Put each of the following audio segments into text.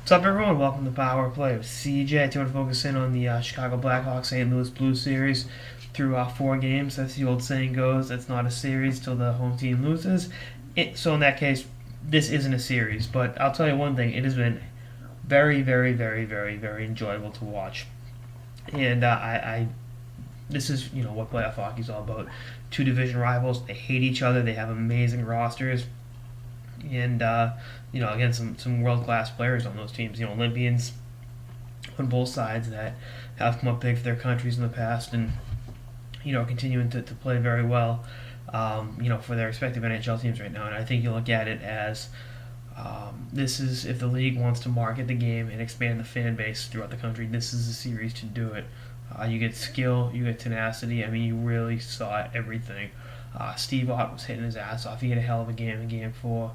What's up, everyone? Welcome to Power Play with CJ. I want to focus in on the Chicago Blackhawks St. Louis Blues series through 4 games. As the old saying goes, it's not a series till the home team loses. So in that case, this isn't a series. But I'll tell you one thing: it has been very, very, very, very, very enjoyable to watch. And this is what playoff hockey is all about. Two division rivals. They hate each other. They have amazing rosters. And again, some world class players on those teams. Olympians on both sides that have come up big for their countries in the past, and continuing to play very well. For their respective NHL teams right now. And I think you look at it as this is, if the league wants to market the game and expand the fan base throughout the country, this is a series to do it. You get skill, you get tenacity. I mean, you really saw everything. Steve Ott was hitting his ass off. He had a hell of a game in Game 4.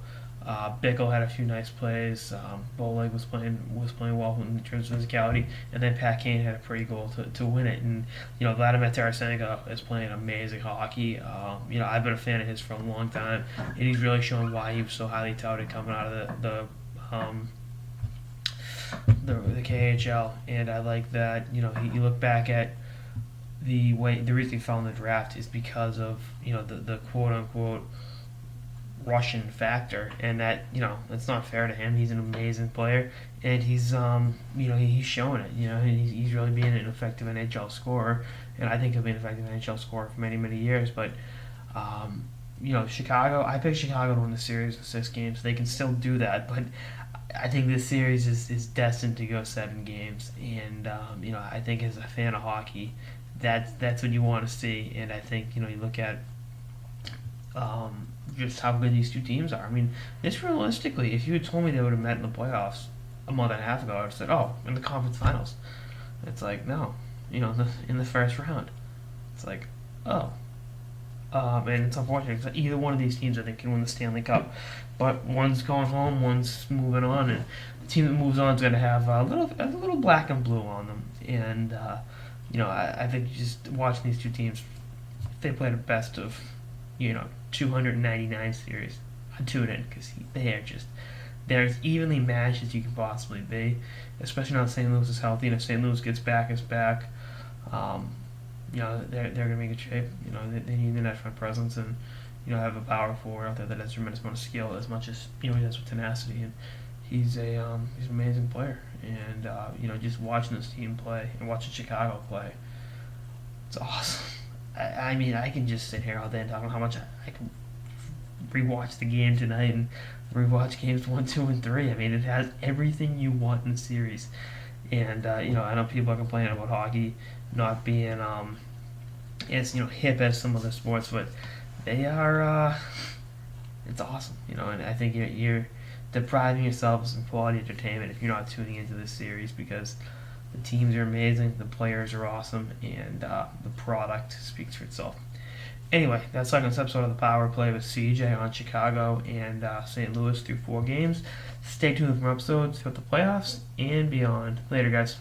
Bickle had a few nice plays. Bowleg was playing well in terms of physicality, and then Pat Kane had a pretty goal to win it. And Vladimir Tarasenko is playing amazing hockey. I've been a fan of his for a long time, and he's really showing why he was so highly touted coming out of the KHL. And I like that. You look back at the reason he fell in the draft is because of the quote unquote Russian factor, and that it's not fair to him. He's an amazing player, and he's he's showing it. He's really being an effective NHL scorer, and I think he'll be an effective NHL scorer for many years. But Chicago, I picked Chicago to win the series in 6 games. They can still do that, but I think this series is destined to go 7 games, and I think as a fan of hockey, that's what you want to see. And I think you look at just how good these two teams are. I mean, just realistically, if you had told me they would have met in the playoffs a month and a half ago, I would have said, "Oh, in the conference finals." It's like, no, in the first round. It's like, oh, and it's unfortunate because either one of these teams I think can win the Stanley Cup, but one's going home, one's moving on, and the team that moves on is going to have a little black and blue on them. And I think just watching these two teams, if they play the best of 299 series, I'd tune in because they're as evenly matched as you can possibly be, especially now that St. Louis is healthy, and if St. Louis gets back, they're gonna make a shape. They need the net front presence, and have a power forward out there that has a tremendous amount of skill, as much as he does with tenacity, and he's an amazing player. And just watching this team play and watching Chicago play, it's awesome. I mean, I can just sit here all day and talk about how much I can rewatch the game tonight and rewatch games 1, 2, and 3. I mean, it has everything you want in the series. And I know people are complaining about hockey not being as hip as some other sports, but they are. It's awesome, and I think you're depriving yourself of some quality entertainment if you're not tuning into this series, because the teams are amazing, the players are awesome, and the product speaks for itself. Anyway, that's like this episode of the Power Play with CJ on Chicago and St. Louis through 4 games. Stay tuned for more episodes throughout the playoffs and beyond. Later, guys.